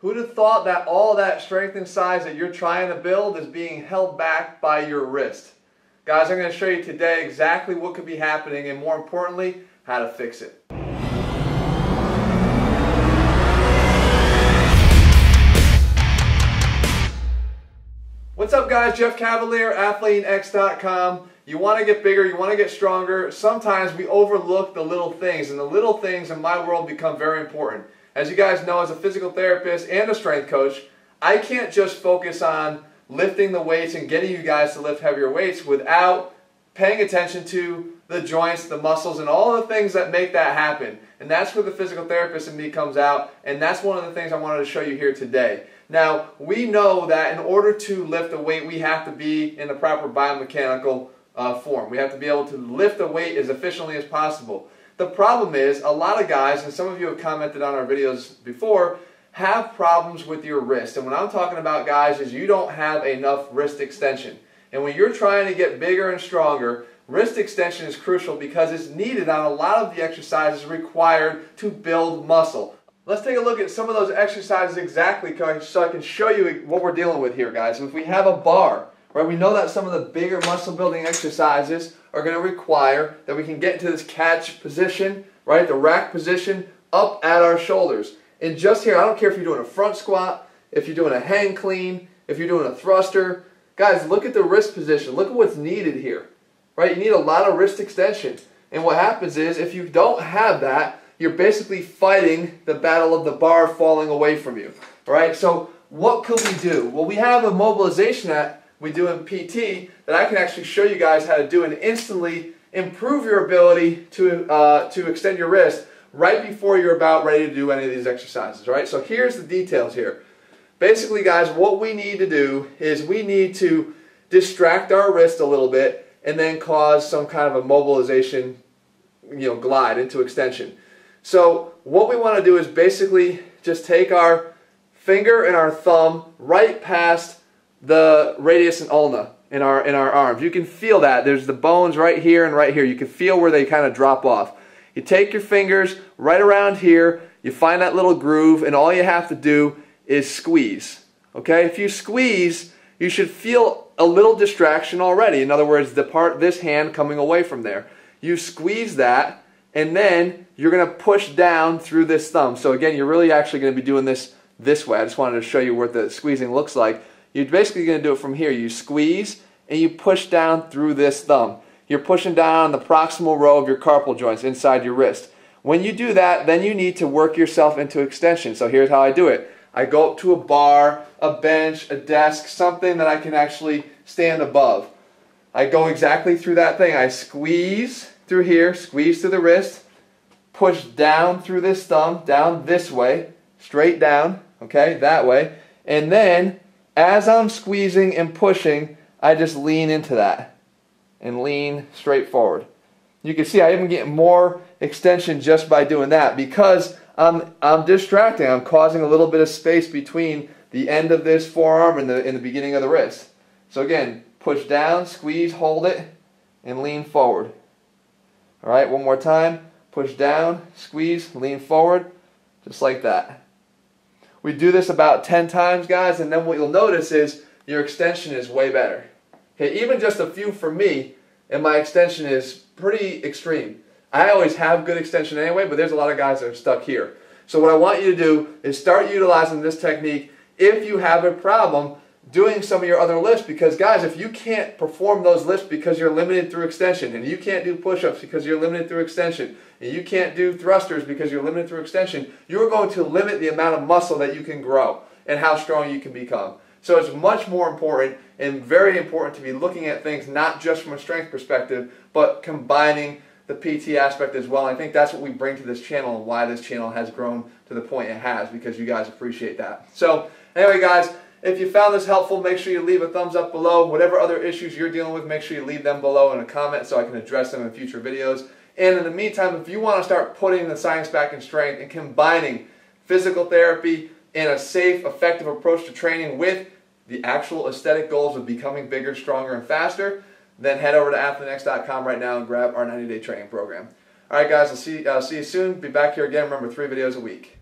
Who'd have thought that all that strength and size that you're trying to build is being held back by your wrist? Guys, I'm going to show you today exactly what could be happening and, more importantly, how to fix it. What's up, guys? Jeff Cavalier, ATHLEAN-X.com. You want to get bigger, you want to get stronger. Sometimes we overlook the little things, and the little things in my world become very important. As you guys know, as a physical therapist and a strength coach, I can't just focus on lifting the weights and getting you guys to lift heavier weights without paying attention to the joints, the muscles, and all the things that make that happen. And that's where the physical therapist in me comes out, and that's one of the things I wanted to show you here today. Now, we know that in order to lift a weight, we have to be in the proper biomechanical form. We have to be able to lift the weight as efficiently as possible. The problem is, a lot of guys, and some of you have commented on our videos before, have problems with your wrist. And what I'm talking about, guys, is you don't have enough wrist extension. And when you're trying to get bigger and stronger, wrist extension is crucial because it's needed on a lot of the exercises required to build muscle. Let's take a look at some of those exercises exactly so I can show you what we're dealing with here, guys. If we have a bar, right, we know that some of the bigger muscle building exercises are going to require that we can get into this catch position, right, the rack position, up at our shoulders. And just here, I don't care if you're doing a front squat, if you're doing a hang clean, if you're doing a thruster. Guys, look at the wrist position. Look at what's needed here, right? You need a lot of wrist extension. And what happens is, if you don't have that, you're basically fighting the battle of the bar falling away from you, right? So what could we do? Well, we have a mobilization that we do in PT that I can actually show you guys how to do and instantly improve your ability to extend your wrist right before you're about ready to do any of these exercises, right? So here's the details here. Basically, guys, what we need to do is we need to distract our wrist a little bit and then cause some kind of a mobilization, glide into extension. So what we want to do is basically just take our finger and our thumb right past the radius and ulna in our arms. You can feel that. There's the bones right here and right here. You can feel where they kind of drop off. You take your fingers right around here, you find that little groove, and all you have to do is squeeze. Okay? If you squeeze, you should feel a little distraction already. In other words, this hand coming away from there. You squeeze that, and then you're going to push down through this thumb. So again, you're really actually going to be doing this way. I just wanted to show you what the squeezing looks like. You're basically going to do it from here. You squeeze and you push down through this thumb. You're pushing down on the proximal row of your carpal joints inside your wrist. When you do that, then you need to work yourself into extension. So here's how I do it. I go up to a bar, a bench, a desk, something that I can actually stand above. I go exactly through that thing. I squeeze through here, squeeze through the wrist, push down through this thumb, down this way, straight down, okay, that way. And then, as I'm squeezing and pushing, I just lean into that and lean straight forward. You can see I even get more extension just by doing that because I'm distracting. I'm causing a little bit of space between the end of this forearm and the beginning of the wrist. So again, push down, squeeze, hold it, and lean forward. All right, one more time. Push down, squeeze, lean forward, just like that. We do this about 10 times, guys, and then what you'll notice is your extension is way better. Okay, even just a few for me, and my extension is pretty extreme. I always have good extension anyway, but there's a lot of guys that are stuck here. So what I want you to do is start utilizing this technique if you have a problem doing some of your other lifts, because guys, if you can't perform those lifts because you're limited through extension, and you can't do push-ups because you're limited through extension, and you can't do thrusters because you're limited through extension, you're going to limit the amount of muscle that you can grow and how strong you can become. So it's much more important and very important to be looking at things not just from a strength perspective, but combining the PT aspect as well. And I think that's what we bring to this channel and why this channel has grown to the point it has, because you guys appreciate that. So anyway, guys, if you found this helpful, make sure you leave a thumbs up below. Whatever other issues you're dealing with, make sure you leave them below in a comment so I can address them in future videos. And in the meantime, if you want to start putting the science back in strength and combining physical therapy and a safe, effective approach to training with the actual aesthetic goals of becoming bigger, stronger, and faster, then head over to ATHLEAN-X.com right now and grab our 90-day training program. All right, guys, I'll see you soon. Be back here again. Remember, 3 videos a week.